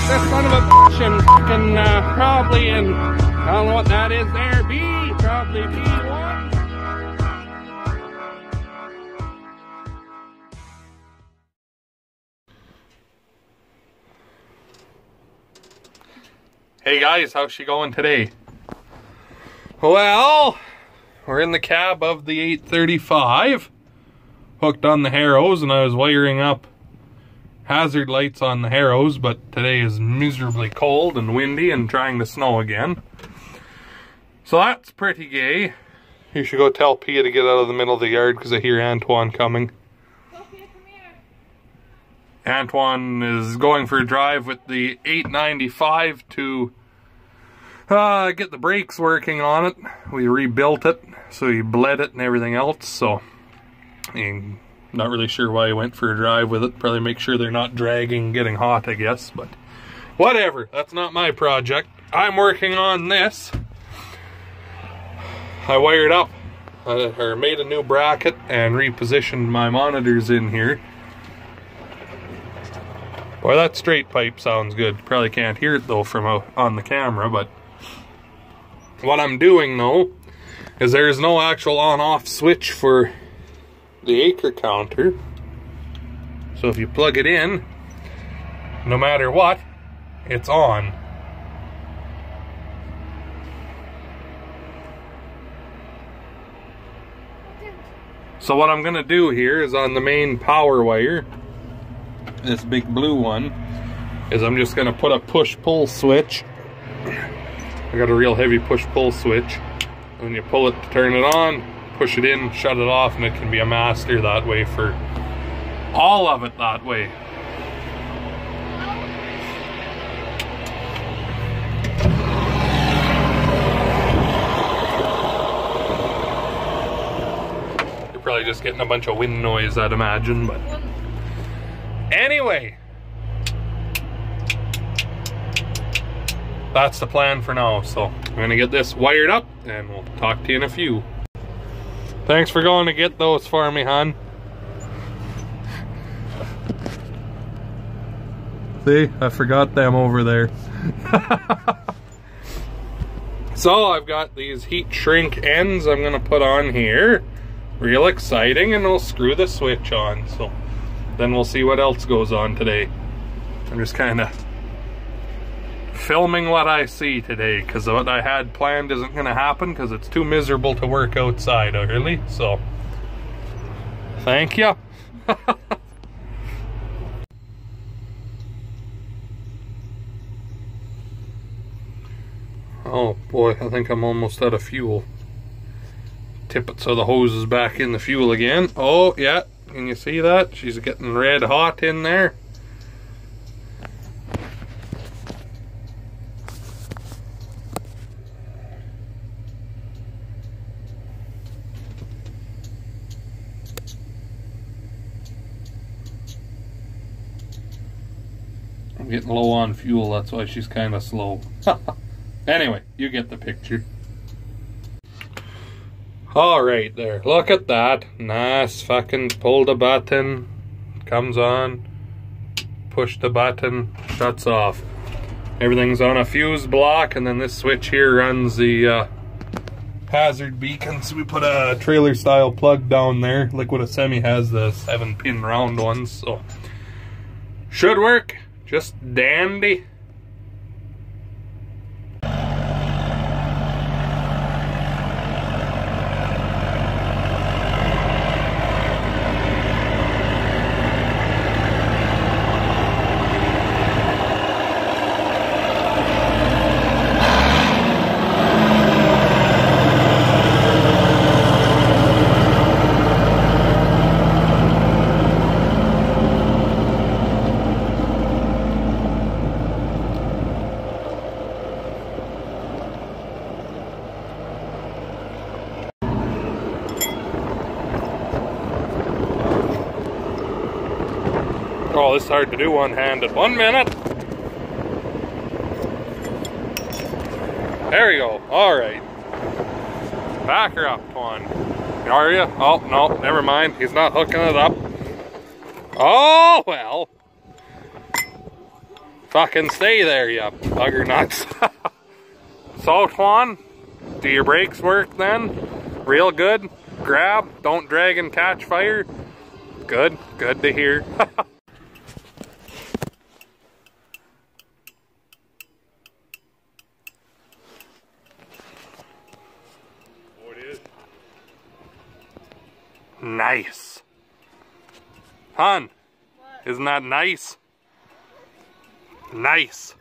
this son of a bitch and fucking probably in, I don't know what that is there, B, probably B1. Hey guys, how's she going today? Well, we're in the cab of the 835, hooked on the Harrows, and I was wiring up hazard lights on the Harrows, but today is miserably cold and windy and trying to snow again. So that's pretty gay. You should go tell Pia to get out of the middle of the yard because I hear Antoine coming. Okay, come here. Antoine is going for a drive with the 895 to get the brakes working on it. We rebuilt it, so he bled it and everything else, so I'm not really sure why he went for a drive with it. Probably make sure they're not dragging, getting hot, I guess, but whatever. That's not my project. I'm working on this. I wired up, or made a new bracket and repositioned my monitors in here. Boy, that straight pipe sounds good. Probably can't hear it though from on the camera, but what I'm doing though is there's no actual on-off switch for the acre counter. So if you plug it in, no matter what, it's on. So what I'm gonna do here is on the main power wire, this big blue one, is I'm just gonna put a push-pull switch. I got a real heavy push-pull switch. When you pull it to turn it on, push it in, shut it off, and it can be a master that way for all of it that way. You're probably just getting a bunch of wind noise, I'd imagine, but anyway, that's the plan for now. So I'm gonna get this wired up and we'll talk to you in a few. Thanks for going to get those for me, hon. See, I forgot them over there. So I've got these heat shrink ends I'm gonna put on here. Real exciting, and we'll screw the switch on. So then we'll see what else goes on today. I'm just kind of filming what I see today, because what I had planned isn't going to happen because it's too miserable to work outside early. So thank you. Oh boy, I think I'm almost out of fuel. Tip it so the hose is back in the fuel again. Oh yeah, can you see that? She's getting red hot in there. I'm getting low on fuel, that's why she's kind of slow. Anyway, you get the picture. Alright there, look at that. Nice, fucking pull the button, comes on, push the button, shuts off. Everything's on a fuse block, and then this switch here runs the hazard beacons. We put a trailer style plug down there. Liquid Semi has the 7-pin round ones, so should work. Just dandy. Oh, this is hard to do one-handed. 1 minute. There you go. All right. Back her up, Twan. Are you? Oh, no, never mind. He's not hooking it up. Oh, well. Fucking stay there, you bugger nuts. So, Juan, do your brakes work then? Real good? Grab, don't drag and catch fire? Good, good to hear. Oh, it is. Nice. Hon, isn't that nice? Nice.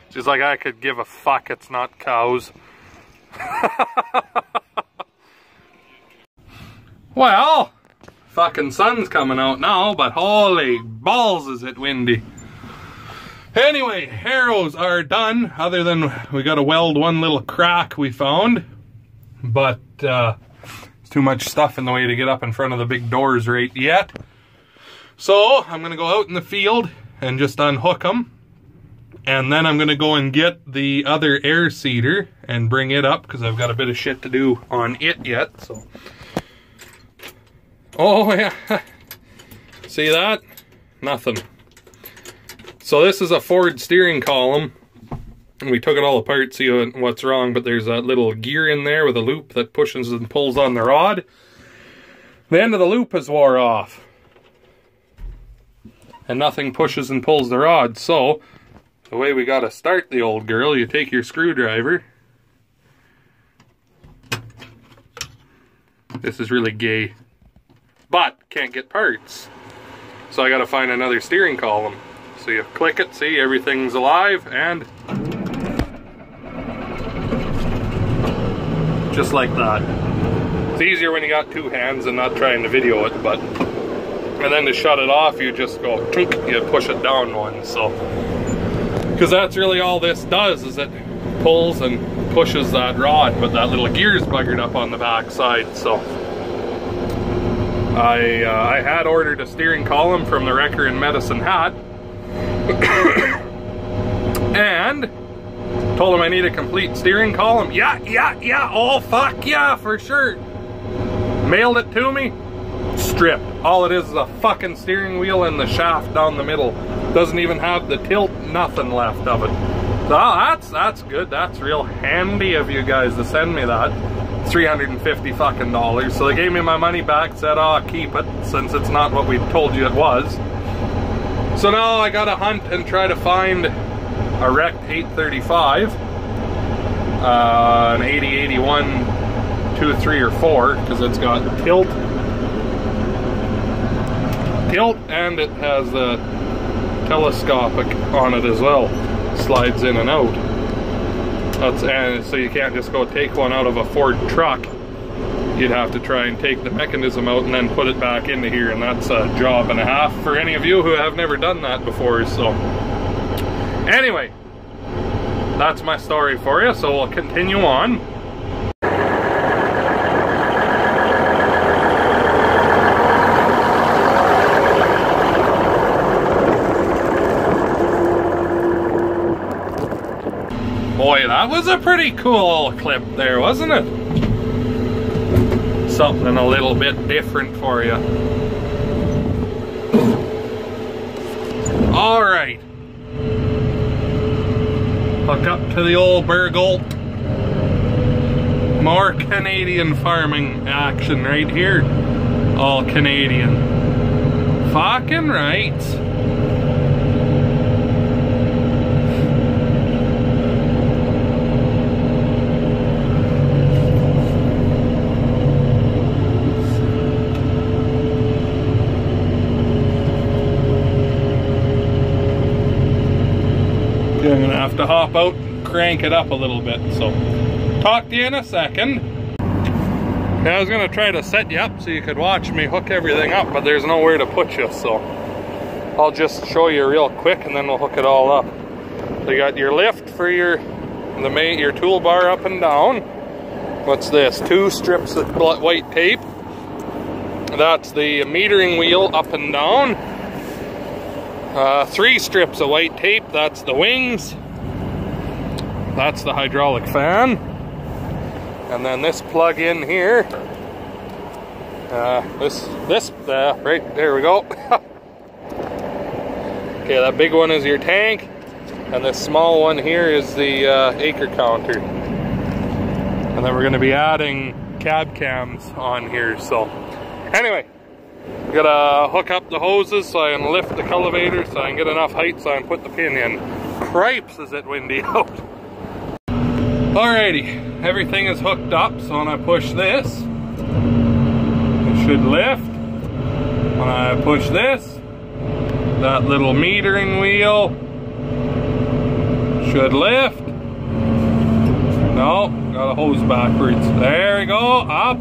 She's like, I could give a fuck, it's not cows. Well, fucking sun's coming out now, but holy balls is it windy. Anyway, arrows are done, other than we gotta weld one little crack we found. But there's too much stuff in the way to get up in front of the big doors right yet. So I'm gonna go out in the field and just unhook them. And then I'm gonna go and get the other air seeder and bring it up, because I've got a bit of shit to do on it yet, so. Oh yeah, see that? Nothing. So this is a Ford steering column, and we took it all apart to see what's wrong, but there's that little gear in there with a loop that pushes and pulls on the rod. The end of the loop is wore off, and nothing pushes and pulls the rod. So the way we gotta start the old girl, you take your screwdriver. This is really gay, but can't get parts, so I gotta find another steering column. So you click it, see everything's alive, and just like that. It's easier when you got two hands and not trying to video it, but and then to shut it off you just go tink, you push it down one. So because that's really all this does, is it pulls and pushes that rod, but that little gear's buggered up on the back side. So I had ordered a steering column from the wrecker in Medicine Hat and told him I need a complete steering column. Yeah, oh fuck yeah, for sure. Mailed it to me, stripped. All it is a fucking steering wheel and the shaft down the middle. Doesn't even have the tilt, nothing left of it. So that's good. That's real handy of you guys to send me that. $350 fucking dollars. So they gave me my money back, said, oh, keep it, since it's not what we told you it was. So now I gotta hunt and try to find a wrecked 835, an 8081 2, 3, or 4, because it's got tilt, and it has the telescopic on it as well. Slides in and out. And so you can't just go take one out of a Ford truck. You'd have to try and take the mechanism out and then put it back into here, and that's a job and a half for any of you who have never done that before. So anyway, that's my story for you, so we'll continue on. Boy, that was a pretty cool clip there, wasn't it? Something a little bit different for you. Alright. Hook up to the old Burgle. More Canadian farming action right here. All Canadian. Fucking right. I'm gonna have to hop out and crank it up a little bit, so talk to you in a second. Yeah, I was gonna try to set you up so you could watch me hook everything up, but there's nowhere to put you, so I'll just show you real quick and then we'll hook it all up. So you got your lift for your toolbar up and down. What's this? 2 strips of white tape. That's the metering wheel up and down. 3 strips of white tape, that's the wings. That's the hydraulic fan. And then this plug in here. Right there we go. Okay, that big one is your tank, and this small one here is the acre counter. And then we're going to be adding cab cams on here. So anyway, gotta hook up the hoses so I can lift the cultivator so I can get enough height so I can put the pin in. Cripes, is it windy out. Alrighty, everything is hooked up, so when I push this, it should lift. When I push this, that little metering wheel should lift. No, got a hose backwards. There we go, up.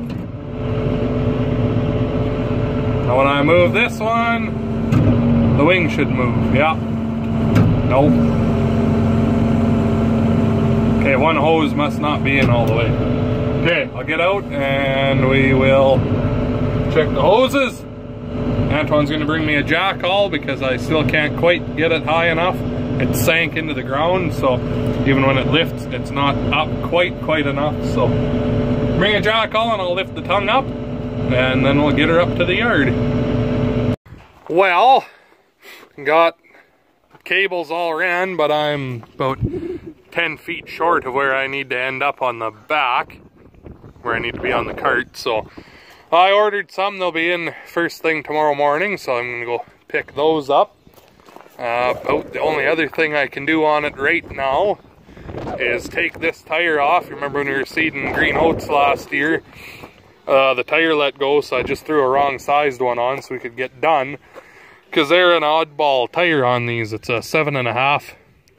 Now when I move this one, the wing should move. Yeah. Nope. Okay, one hose must not be in all the way. Okay, I'll get out and we will check the hoses. Antoine's going to bring me a jackal because I still can't quite get it high enough. It sank into the ground, so even when it lifts, it's not up quite enough. So bring a jackal and I'll lift the tongue up, and then we'll get her up to the yard. Well, got cables all ran, but I'm about 10 feet short of where I need to end up on the back, where I need to be on the cart. So I ordered some. They'll be in first thing tomorrow morning, so I'm gonna go pick those up. About the only other thing I can do on it right now is take this tire off. You remember when we were seeding green oats last year? The tire let go, so I just threw a wrong sized one on so we could get done. Because they're an oddball tire on these. It's a 7.5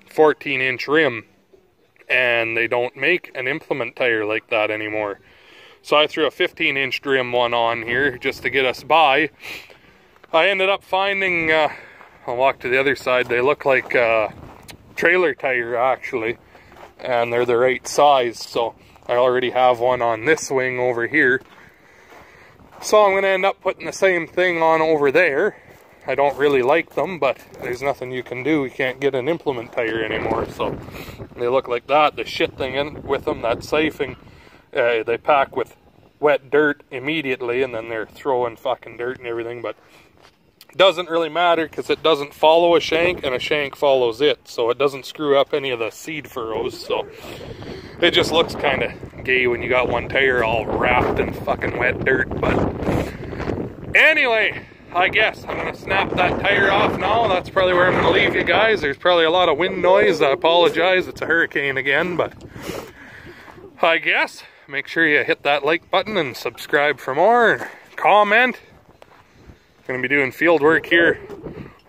14-inch rim. And they don't make an implement tire like that anymore. So I threw a 15-inch rim one on here just to get us by. I ended up finding, I'll walk to the other side, they look like a trailer tire actually. And they're the right size, so I already have one on this wing over here. So I'm going to end up putting the same thing on over there. I don't really like them, but there's nothing you can do. You can't get an implement tire anymore, so they look like that. The shit thing in with them, that siphoning, they pack with wet dirt immediately, and then they're throwing fucking dirt and everything, but it doesn't really matter because it doesn't follow a shank, and a shank follows it, so it doesn't screw up any of the seed furrows. So it just looks kind of gay when you got one tire all wrapped in fucking wet dirt. But anyway, I guess I'm going to snap that tire off now. That's probably where I'm going to leave you guys. There's probably a lot of wind noise. I apologize. It's a hurricane again, but I guess make sure you hit that like button and subscribe for more. Comment. Going to be doing field work here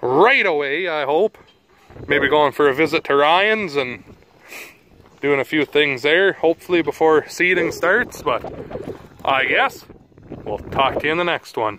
right away, I hope. Maybe going for a visit to Ryan's and doing a few things there, hopefully before seeding starts. But I guess we'll talk to you in the next one.